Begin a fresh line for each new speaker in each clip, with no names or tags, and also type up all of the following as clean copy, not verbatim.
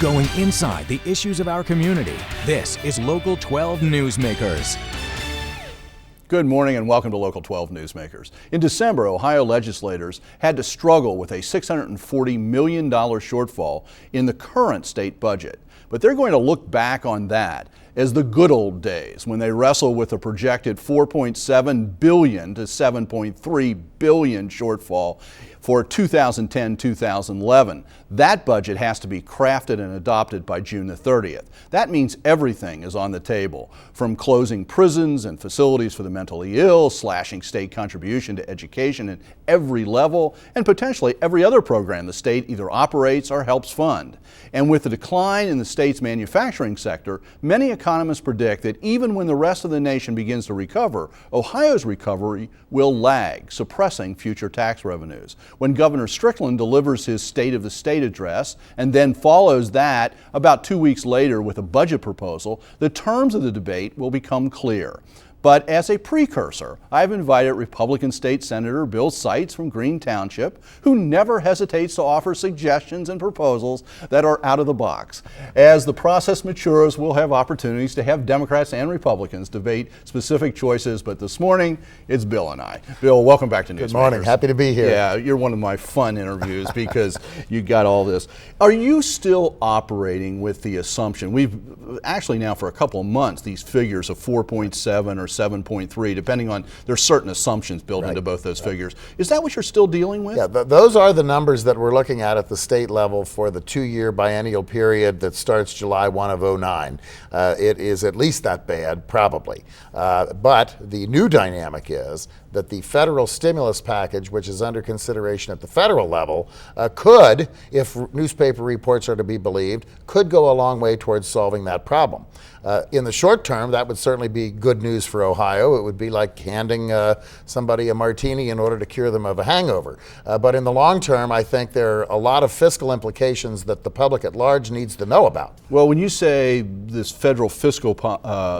going inside the issues of our community. This is Local 12 Newsmakers.
Good morning and welcome to Local 12 Newsmakers. In December, Ohio legislators had to struggle with a $640 million shortfall in the current state budget. But they're going to look back on that as the good old days when they wrestle with a projected $4.7 billion to $7.3 billion shortfall for 2010-2011. That budget has to be crafted and adopted by June the 30th. That means everything is on the table, from closing prisons and facilities for the mentally ill, slashing state contribution to education at every level, and potentially every other program the state either operates or helps fund. And with the decline in the state's manufacturing sector, many economists predict that even when the rest of the nation begins to recover, Ohio's recovery will lag, suppressing future tax revenues. When Governor Strickland delivers his State of the State address and then follows that about 2 weeks later with a budget proposal, the terms of the debate will become clear. But as a precursor, I've invited Republican State Senator Bill Seitz from Green Township, who never hesitates to offer suggestions and proposals that are out of the box. As the process matures, we'll have opportunities to have Democrats and Republicans debate specific choices, but this morning, it's Bill and I. Bill, welcome back to Newsmakers.
Good morning, happy to be here.
Yeah, you're one of my fun interviews because you got all this. Are you still operating with the assumption, we've actually now for a couple of months, these figures of 4.7 or 7.3, depending on, there's certain assumptions built into both those figures. Is that what you're still dealing with?
Yeah, those are the numbers that we're looking at the state level for the 2-year biennial period that starts July 1 of 09. It is at least that bad, probably. But the new dynamic is that the federal stimulus package, which is under consideration at the federal level, could, if newspaper reports are to be believed, could go a long way towards solving that problem. In the short term, that would certainly be good news for Ohio. It would be like handing somebody a martini in order to cure them of a hangover. But in the long term, I think there are a lot of fiscal implications that the public at large needs to know about.
Well, when you say this federal fiscal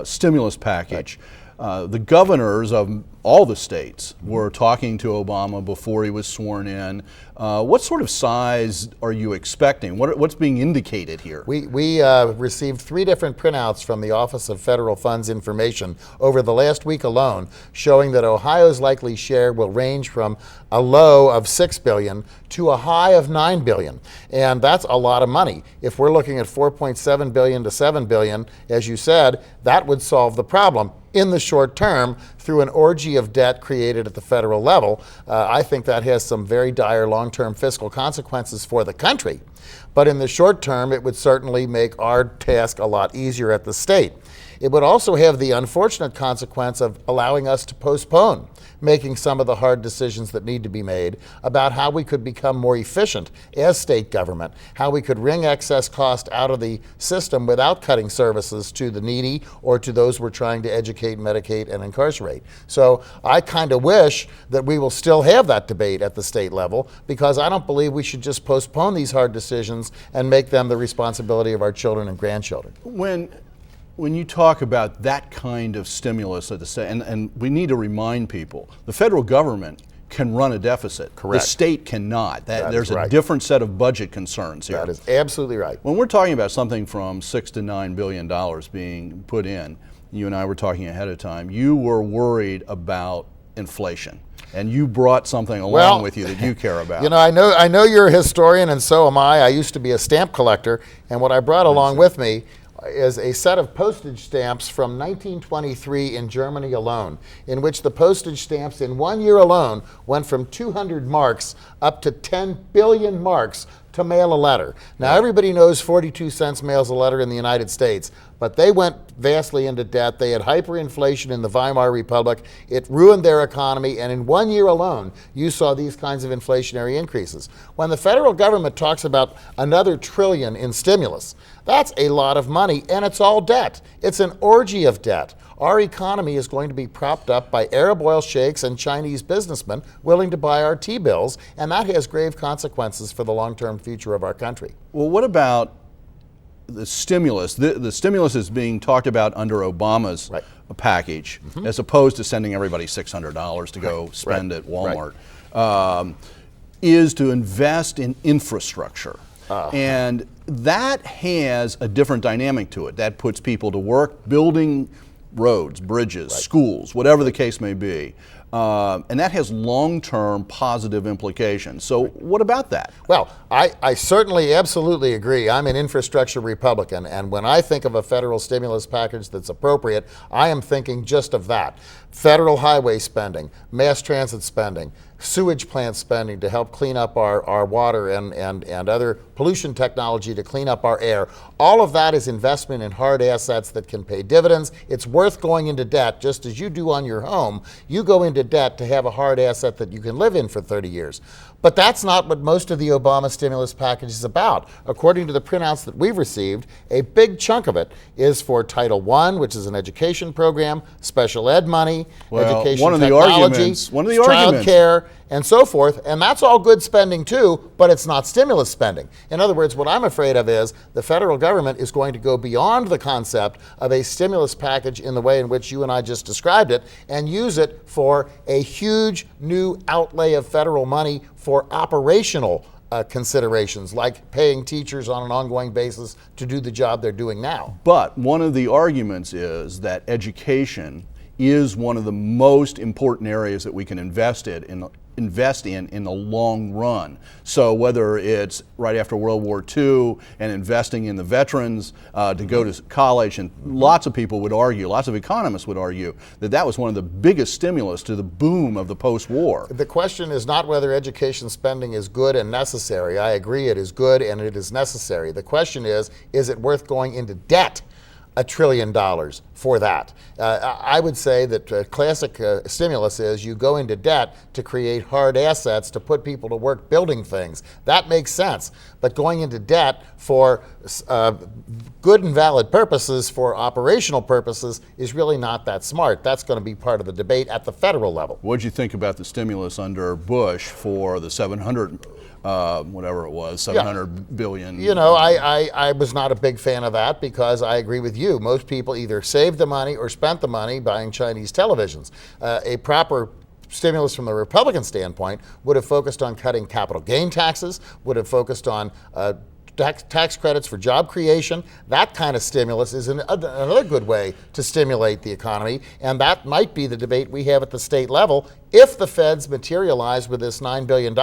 stimulus package, the governors of all the states were talking to Obama before he was sworn in. What sort of size are you expecting? What's being indicated here?
We received 3 different printouts from the Office of Federal Funds Information over the last week alone, showing that Ohio's likely share will range from a low of $6 billion to a high of $9 billion. And that's a lot of money. If we're looking at $4.7 billion to $7 billion, as you said, that would solve the problem. In the short term, through an orgy of debt created at the federal level, I think that has some very dire long-term fiscal consequences for the country. But in the short term, it would certainly make our task a lot easier at the state. It would also have the unfortunate consequence of allowing us to postpone making some of the hard decisions that need to be made about how we could become more efficient as state government, how we could wring excess cost out of the system without cutting services to the needy or to those we're trying to educate, medicate, and incarcerate. So I kind of wish that we will still have that debate at the state level, because I don't believe we should just postpone these hard decisions and make them the responsibility of our children and grandchildren.
When you talk about that kind of stimulus at the state, and we need to remind people, the federal government can run a deficit.
Correct.
The state cannot. There's
right.
a different set of budget concerns here.
That is absolutely right.
When we're talking about something from $6 to $9 billion being put in, you and I were talking ahead of time, you were worried about inflation. And you brought something along with you that you care about.
You know, I know you're a historian, and so am I. I used to be a stamp collector, and what I brought along with me is a set of postage stamps from 1923 in Germany alone, in which the postage stamps in 1 year alone went from 200 marks up to 10 billion marks to mail a letter. Now, everybody knows 42 cents mails a letter in the United States, but they went vastly into debt. They had hyperinflation in the Weimar Republic. It ruined their economy, and in 1 year alone, you saw these kinds of inflationary increases. When the federal government talks about another $1 trillion in stimulus, that's a lot of money, and it's all debt. It's an orgy of debt. Our economy is going to be propped up by Arab oil sheikhs and Chinese businessmen willing to buy our T-bills, and that has grave consequences for the long-term future of our country.
Well, what about the stimulus? The stimulus is being talked about under Obama's package, as opposed to sending everybody $600 to go spend at Walmart, is to invest in infrastructure. And that has a different dynamic to it. That puts people to work building roads, bridges, schools, whatever the case may be. And that has long-term positive implications. So what about that?
Well, I certainly absolutely agree. I'm an infrastructure Republican, and when I think of a federal stimulus package that's appropriate, I am thinking just of that. Federal highway spending, mass transit spending, sewage plant spending to help clean up our water and other pollution technology to clean up our air. All of that is investment in hard assets that can pay dividends. It's worth going into debt, just as you do on your home. You go into debt to have a hard asset that you can live in for 30 years. But that's not what most of the Obama stimulus package is about. According to the printouts that we've received, a big chunk of it is for Title I, which is an education program, special ed money, education technology, child care, and so forth. And that's all good spending too, but it's not stimulus spending. In other words, what I'm afraid of is the federal government is going to go beyond the concept of a stimulus package in the way in which you and I just described it and use it for a huge new outlay of federal money for operational considerations, like paying teachers on an ongoing basis to do the job they're doing now.
But one of the arguments is that education is one of the most important areas that we can invest in the long run. So whether it's right after World War II and investing in the veterans to go to college, and lots of people would argue, lots of economists would argue, that that was one of the biggest stimulus to the boom of the post-war.
The question is not whether education spending is good and necessary. I agree it is good and it is necessary. The question is it worth going into debt $1 trillion for that? I would say that classic stimulus is you go into debt to create hard assets to put people to work building things. That makes sense. But going into debt for good and valid purposes, for operational purposes, is really not that smart. That's going to be part of the debate at the federal level.
What did you think about the stimulus under Bush for the 700 whatever it was, 700 billion.
You know, I was not a big fan of that because I agree with you. Most people either saved the money or spent the money buying Chinese televisions. A proper stimulus from the Republican standpoint would have focused on cutting capital gain taxes, would have focused on tax credits for job creation. That kind of stimulus is another good way to stimulate the economy, and that might be the debate we have at the state level if the feds materialize with this $9 billion,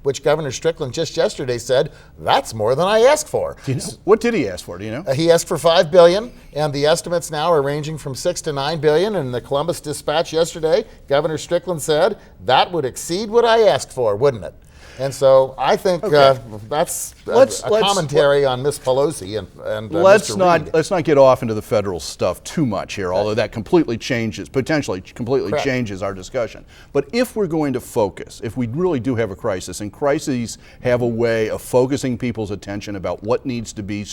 which Governor Strickland just yesterday said, that's more than I asked for.
Do you know? What did he ask for? Do you know?
He asked for $5 billion, and the estimates now are ranging from $6 to $9 billion. In the Columbus Dispatch yesterday, Governor Strickland said that would exceed what I asked for, wouldn't it? And so I think that's a commentary on Miss Pelosi and
let's
Mr. Reed.
Let's not get off into the federal stuff too much here, although that potentially completely changes our discussion. But if we're going to focus, if we really do have a crisis, and crises have a way of focusing people's attention about what needs to be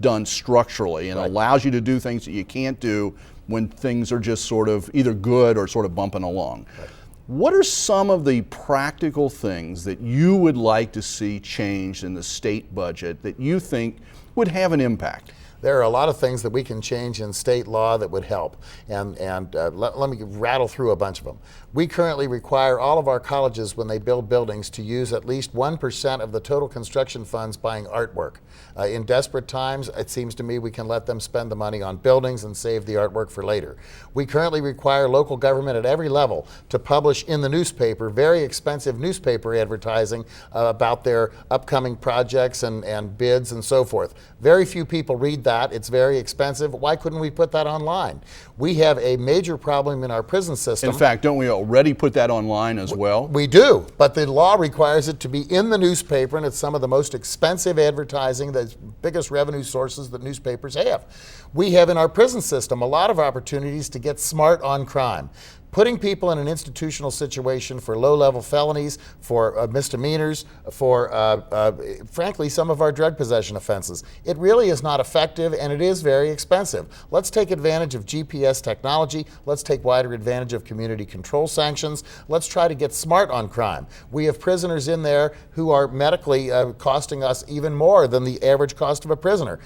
done structurally, and allows you to do things that you can't do when things are just sort of either good or sort of bumping along. Right. What are some of the practical things that you would like to see changed in the state budget that you think would have an impact?
There are a lot of things that we can change in state law that would help, and let me rattle through a bunch of them. We currently require all of our colleges, when they build buildings, to use at least 1% of the total construction funds buying artwork. In desperate times, it seems to me we can let them spend the money on buildings and save the artwork for later. We currently require local government at every level to publish in the newspaper very expensive newspaper advertising about their upcoming projects and bids and so forth. Very few people read that. It's very expensive. Why couldn't we put that online? We have a major problem in our prison system.
In fact, don't we already put that online as well?
We do, but the law requires it to be in the newspaper, and it's some of the most expensive advertising, the biggest revenue sources that newspapers have. We have in our prison system a lot of opportunities to get smart on crime. Putting people in an institutional situation for low-level felonies, for misdemeanors, for, frankly, some of our drug possession offenses. It really is not effective, and it is very expensive. Let's take advantage of GPS technology. Let's take wider advantage of community control sanctions. Let's try to get smart on crime. We have prisoners in there who are medically costing us even more than the average cost of a prisoner.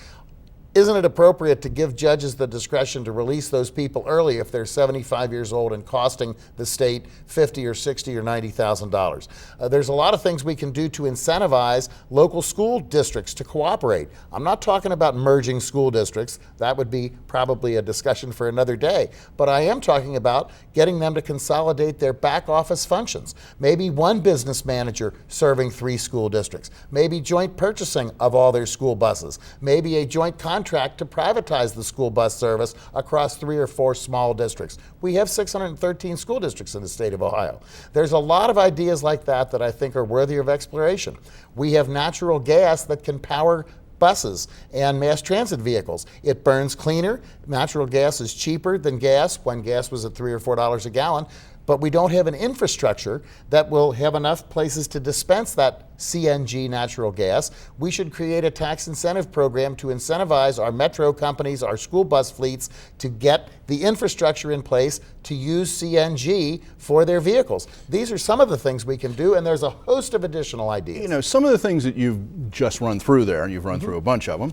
Isn't it appropriate to give judges the discretion to release those people early if they're 75 years old and costing the state $50 or $60 or $90,000? There's a lot of things we can do to incentivize local school districts to cooperate. I'm not talking about merging school districts. That would be probably a discussion for another day. But I am talking about getting them to consolidate their back office functions. Maybe one business manager serving 3 school districts. Maybe joint purchasing of all their school buses. Maybe a joint contract to privatize the school bus service across 3 or 4 small districts. We have 613 school districts in the state of Ohio. There's a lot of ideas like that I think are worthy of exploration. We have natural gas that can power buses and mass transit vehicles. It burns cleaner. Natural gas is cheaper than gas when gas was at $3 or $4 a gallon. But we don't have an infrastructure that will have enough places to dispense that CNG natural gas. We should create a tax incentive program to incentivize our metro companies, our school bus fleets, to get the infrastructure in place to use CNG for their vehicles. These are some of the things we can do, and there's a host of additional ideas.
You know, some of the things that you've just run through there, and you've run through a bunch of them,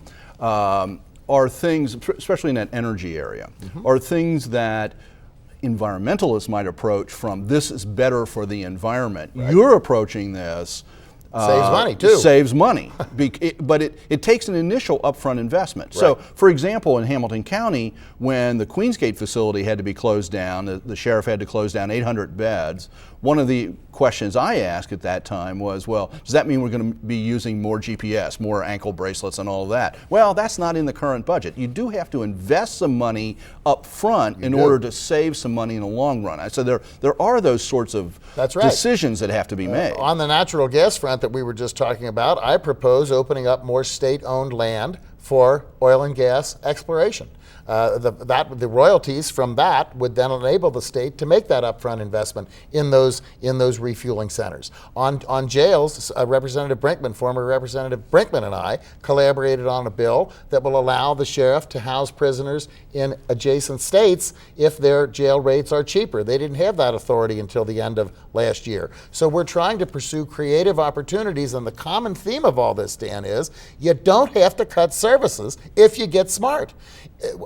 are things, especially in that energy area, are things that environmentalists might approach from this is better for the environment. Right. You're approaching this
saves money too.
Saves money, but it takes an initial upfront investment. Right. So, for example, in Hamilton County, when the Queensgate facility had to be closed down, the sheriff had to close down 800 beds. One of the questions I asked at that time was, well, does that mean we're going to be using more GPS, more ankle bracelets and all of that? Well, that's not in the current budget. You do have to invest some money up front in order to save some money in the long run. So there are those sorts of decisions that have to be made.
On the natural gas front that we were just talking about, I propose opening up more state-owned land for oil and gas exploration. The royalties from that would then enable the state to make that upfront investment in those refueling centers. On jails, Representative Brinkman, former Representative Brinkman, and I collaborated on a bill that will allow the sheriff to house prisoners in adjacent states if their jail rates are cheaper. They didn't have that authority until the end of last year. So we're trying to pursue creative opportunities, and the common theme of all this, Dan, is you don't have to cut services if you get smart.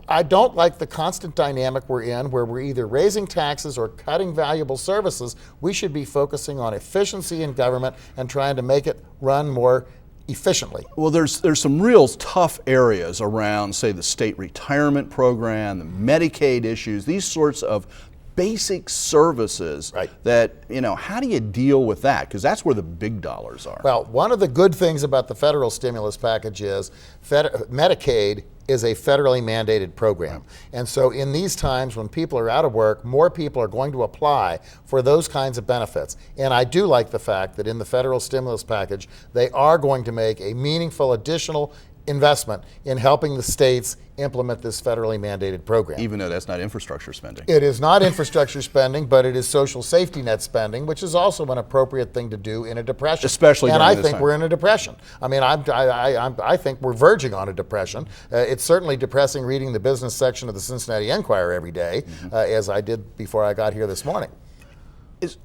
I don't like the constant dynamic we're in where we're either raising taxes or cutting valuable services. We should be focusing on efficiency in government and trying to make it run more efficiently.
Well, there's some real tough areas around, say, the state retirement program, the Medicaid issues, these sorts of basic services that, you know, how do you deal with that? Because that's where the big dollars are.
Well, one of the good things about the federal stimulus package is Medicaid is a federally mandated program. And so in these times when people are out of work, more people are going to apply for those kinds of benefits. And I do like the fact that in the federal stimulus package, they are going to make a meaningful additional investment in helping the states implement this federally mandated program.
Even though that's not infrastructure spending.
It is not infrastructure spending, but it is social safety net spending, which is also an appropriate thing to do in a depression.
Especially during
this time.
And
I think we're in a depression. I mean, I think we're verging on a depression. It's certainly depressing reading the business section of the Cincinnati Enquirer every day, as I did before I got here this morning.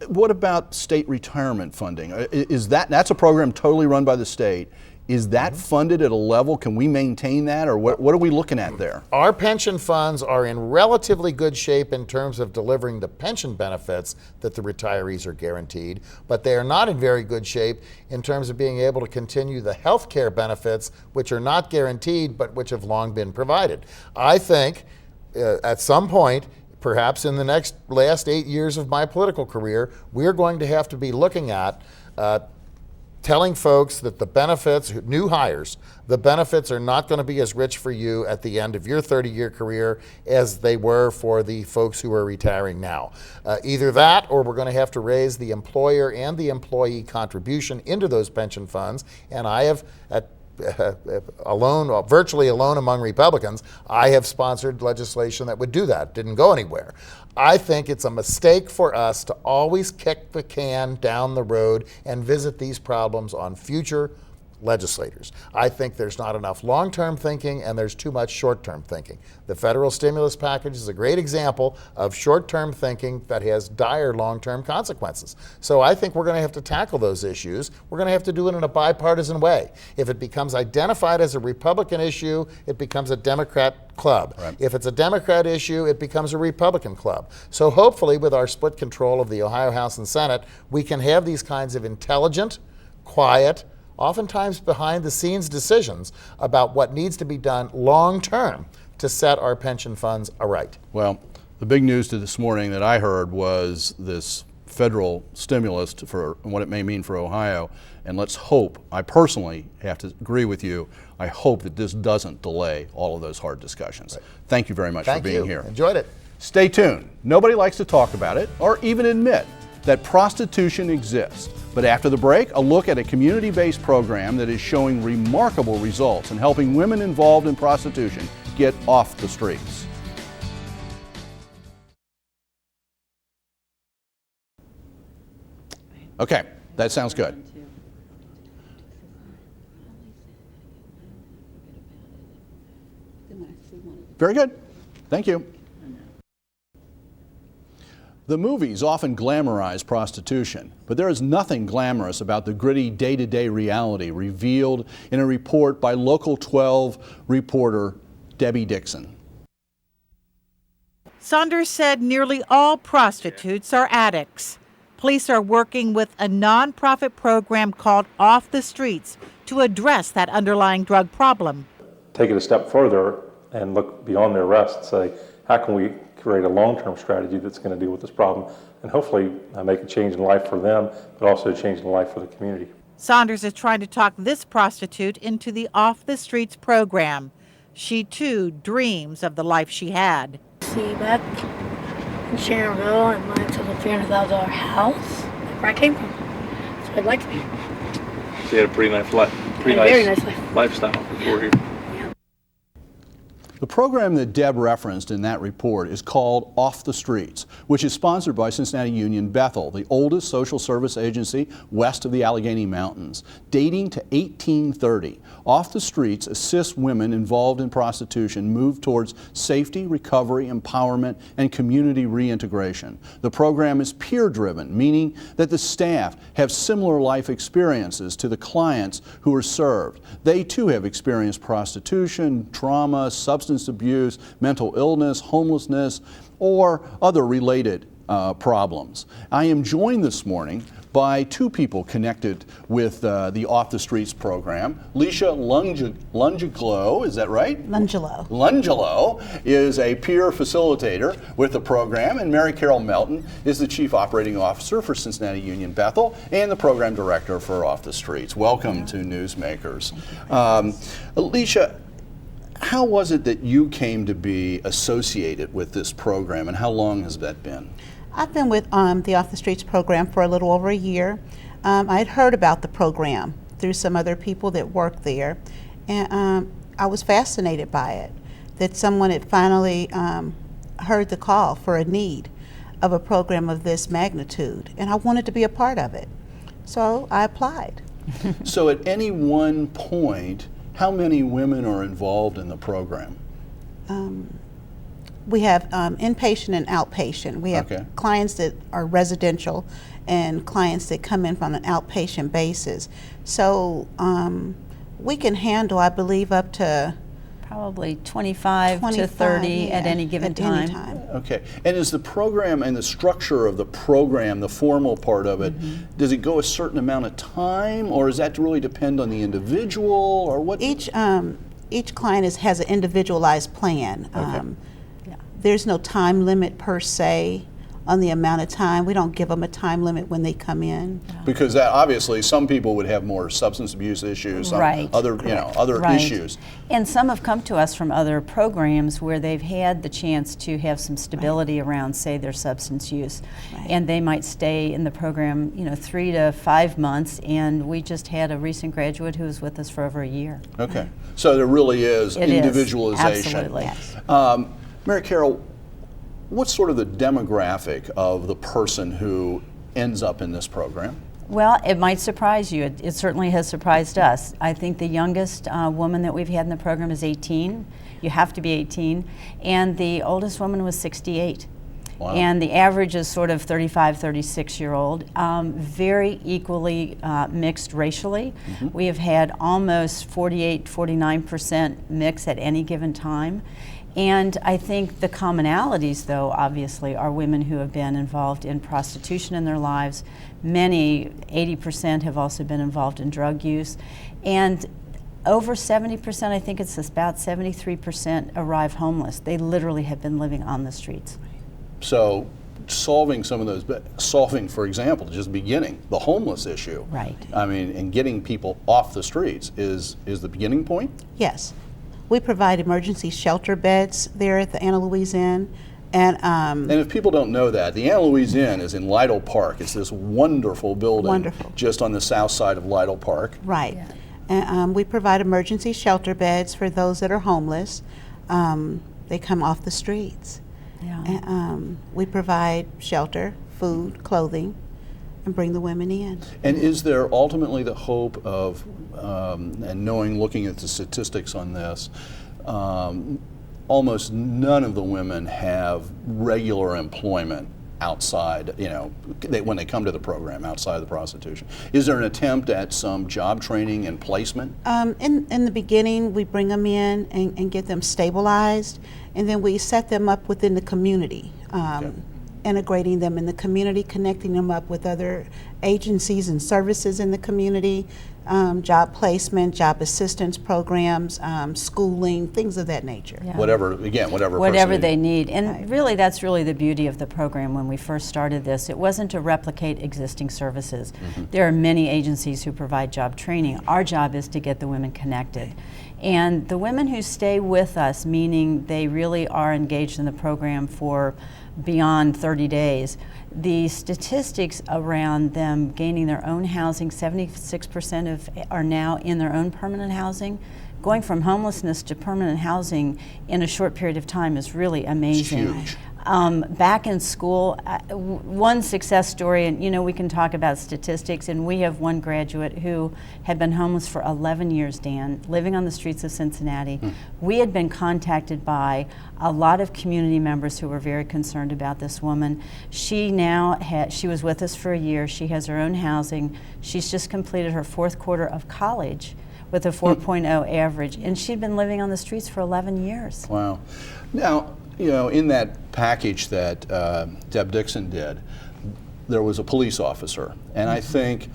What about state retirement funding? That's a program totally run by the state. Is that funded at a level? Can we maintain that, or what are we looking at there?
Our pension funds are in relatively good shape in terms of delivering the pension benefits that the retirees are guaranteed, but they are not in very good shape in terms of being able to continue the health care benefits, which are not guaranteed, but which have long been provided. I think at some point, perhaps in the last 8 years of my political career, we're going to have to be looking at telling folks that the benefits, new hires, the benefits are not going to be as rich for you at the end of your 30-year career as they were for the folks who are retiring now. Either that, or we're going to have to raise the employer and the employee contribution into those pension funds. And I have, virtually alone among Republicans, I have sponsored legislation that would do that. Didn't go anywhere. I think it's a mistake for us to always kick the can down the road and visit these problems on future legislators. I think there's not enough long-term thinking and there's too much short-term thinking. The federal stimulus package is a great example of short-term thinking that has dire long-term consequences. So I think we're going to have to tackle those issues. We're going to have to do it in a bipartisan way. If it becomes identified as a Republican issue, it becomes a Democrat club.
Right.
If it's a Democrat issue, it becomes a Republican club. So hopefully with our split control of the Ohio House and Senate, we can have these kinds of intelligent, quiet, oftentimes behind-the-scenes decisions about what needs to be done long-term to set our pension funds aright.
Well, the big news to this morning that I heard was this federal stimulus for what it may mean for Ohio. And let's hope, I personally have to agree with you, I hope that this doesn't delay all of those hard discussions. Right. Thank you very much for being here.
Enjoyed it.
Stay tuned. Nobody likes to talk about it or even admit that prostitution exists. But after the break, a look at a community-based program that is showing remarkable results in helping women involved in prostitution get off the streets. Okay, that sounds good. Very good. Thank you. The movies often glamorize prostitution, but there is nothing glamorous about the gritty day-to-day reality revealed in a report by Local 12 reporter Debbie Dixon.
Saunders said nearly all prostitutes are addicts. Police are working with a nonprofit program called Off the Streets to address that underlying drug problem.
Take it a step further and look beyond their arrest and say, how can we create a long-term strategy that's going to deal with this problem and hopefully make a change in life for them, but also a change in life for the community.
Saunders is trying to talk this prostitute into the Off the Streets program. She too dreams of the life she had.
See, back in Sharonville, I might have a $300,000 house where I came from. So I'd like to be.
So you had a pretty nice life,
Very nice life.
lifestyle before here.
The program that Deb referenced in that report is called Off the Streets, which is sponsored by Cincinnati Union Bethel, the oldest social service agency west of the Allegheny Mountains. Dating to 1830, Off the Streets assists women involved in prostitution move towards safety, recovery, empowerment, and community reintegration. The program is peer-driven, meaning that the staff have similar life experiences to the clients who are served. They too have experienced prostitution, trauma, substance abuse, mental illness, homelessness, or other related problems. I am joined this morning by two people connected with the Off the Streets program. Lisha Lungelow, is that right?
Lungelow.
Lungelow is a peer facilitator with the program, and Mary Carol Melton is the Chief Operating Officer for Cincinnati Union Bethel and the Program Director for Off the Streets. Welcome to Newsmakers. Lisha, how was it that you came to be associated with this program, and how long has that been?
I've been with the Off the Streets program for a little over a year. I had heard about the program through some other people that work there, and I was fascinated by it, that someone had finally heard the call for a need of a program of this magnitude, and I wanted to be a part of it. So I applied.
So at any one point, how many women are involved in the program?
We have inpatient and outpatient. We have clients that are residential and clients that come in from an outpatient basis. So we can handle, I believe, up to
probably 25 to 30 at any given time.
Okay, and is the program and the structure of the program, the formal part of it, does it go a certain amount of time, or does that really depend on the individual, or what?
Each client has an individualized plan. There's no time limit per se on the amount of time. We don't give them a time limit when they come in.
Because that, obviously some people would have more substance abuse issues, other issues.
And some have come to us from other programs where they've had the chance to have some stability around, say, their substance use. And they might stay in the program, 3 to 5 months, and we just had a recent graduate who was with us for over a year.
Okay, so there really is individualization.
Absolutely.
Mary Carol, what's sort of the demographic of the person who ends up in this program?
Well, it might surprise you. It certainly has surprised us. I think the youngest woman that we've had in the program is 18. You have to be 18. And the oldest woman was 68.
Wow.
And the average is sort of 35, 36-year-old. Very equally mixed racially. We have had almost 48, 49% mix at any given time. And I think the commonalities, though, obviously, are women who have been involved in prostitution in their lives. Many, 80%, have also been involved in drug use. And over 70%, I think it's about 73%, arrive homeless. They literally have been living on the streets.
So solving some of those, solving, for example, just beginning the homeless issue.
Right.
I mean, and getting people off the streets is the beginning point?
Yes. We provide emergency shelter beds there at the Anna Louise Inn. And
if people don't know that, the Anna Louise Inn is in Lytle Park. It's this wonderful building just on the south side of Lytle Park.
Right. Yeah. And we provide emergency shelter beds for those that are homeless. They come off the streets.
Yeah.
And we provide shelter, food, clothing, and bring the women in.
And is there ultimately the hope of, and knowing, looking at the statistics on this, almost none of the women have regular employment outside, when they come to the program, outside of the prostitution. Is there an attempt at some job training and placement?
In the beginning, we bring them in and get them stabilized, and then we set them up within the community, integrating them in the community, connecting them up with other agencies and services in the community, job placement, job assistance programs, schooling, things of that nature.
Yeah.
Whatever
they need. And really, that's really the beauty of the program. When we first started this, it wasn't to replicate existing services. There are many agencies who provide job training. Our job is to get the women connected. And the women who stay with us, meaning they really are engaged in the program for beyond 30 days, the statistics around them gaining their own housing, 76% are now in their own permanent housing. Going from homelessness to permanent housing in a short period of time is really amazing.
It's huge.
Back in school, one success story, and we can talk about statistics, and we have one graduate who had been homeless for 11 years, Dan, living on the streets of Cincinnati. We had been contacted by a lot of community members who were very concerned about this woman. She was with us for a year. She has her own housing. She's just completed her 4th quarter of college with a 4.0 average, and she'd been living on the streets for 11 years.
Wow. Now, in that package that Deb Dixon did, there was a police officer, and I think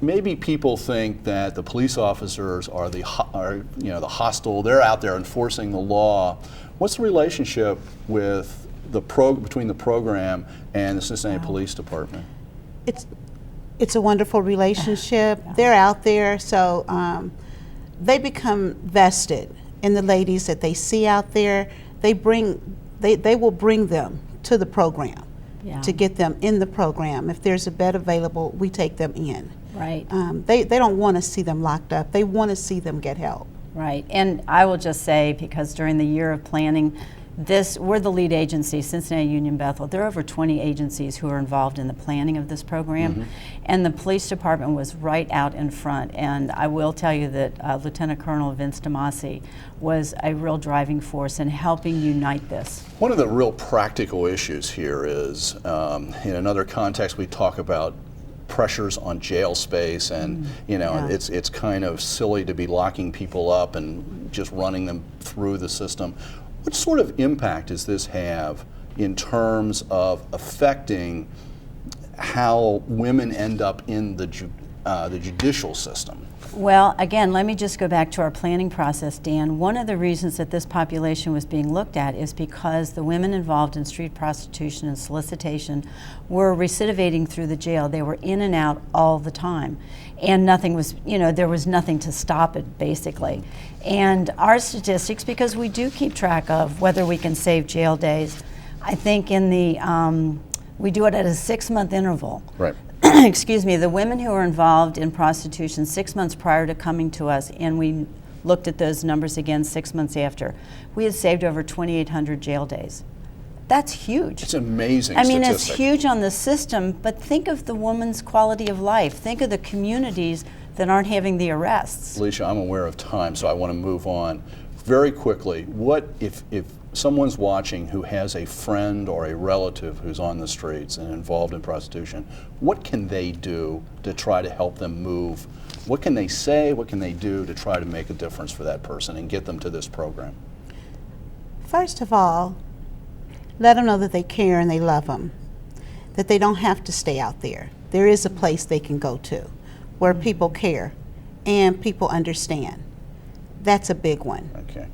maybe people think that the police officers are the hostile. They're out there enforcing the law. What's the relationship with between the program and the Cincinnati Police Department?
It's a wonderful relationship. They're out there, so they become vested in the ladies that they see out there. They will bring them to the program to get them in the program. If there's a bed available, we take them in.
Right.
They don't want to see them locked up. They want to see them get help.
Right. And I will just say, because during the year of planning, we're the lead agency, Cincinnati Union Bethel. There are over 20 agencies who are involved in the planning of this program, and the police department was right out in front. And I will tell you that Lieutenant Colonel Vince DeMasi was a real driving force in helping unite this.
One of the real practical issues here is, in another context, we talk about pressures on jail space, and it's kind of silly to be locking people up and just running them through the system. What sort of impact does this have in terms of affecting how women end up in the judicial system?
Well, again, let me just go back to our planning process, Dan. One of the reasons that this population was being looked at is because the women involved in street prostitution and solicitation were recidivating through the jail. They were in and out all the time. And nothing was, there was nothing to stop it, basically. And our statistics, because we do keep track of whether we can save jail days, I think we do it at a 6-month interval.
Right.
Excuse me, the women who were involved in prostitution 6 months prior to coming to us, and we looked at those numbers again 6 months after, we had saved over 2,800 jail days. that's huge.
It's amazing
I mean,
statistic.
it's huge on the system, but think of the woman's quality of life. Think of the communities that aren't having the arrests.
Lisha, I'm aware of time, so I want to move on. Very quickly, what if someone's watching who has a friend or a relative who's on the streets and involved in prostitution, what can they do to try to help them move? What can they say, what can they do to try to make a difference for that person and get them to this program?
First of all, let them know that they care and they love them, that they don't have to stay out there. There is a place they can go to where people care and people understand. That's a big one.
Okay.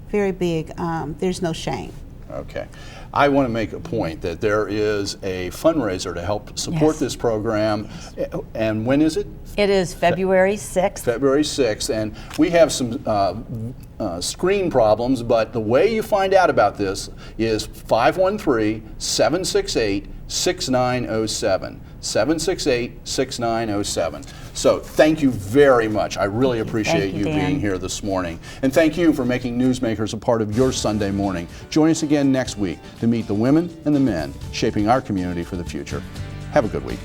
Very big. There's no shame.
Okay. I want to make a point that there is a fundraiser to help support this program. And when is it?
It is February 6th.
February 6th. And we have some screen problems, but the way you find out about this is 513-768-6907. 768-6907. So thank you very much. I really appreciate you being here this morning. And thank you for making Newsmakers a part of your Sunday morning. Join us again next week to meet the women and the men shaping our community for the future. Have a good week.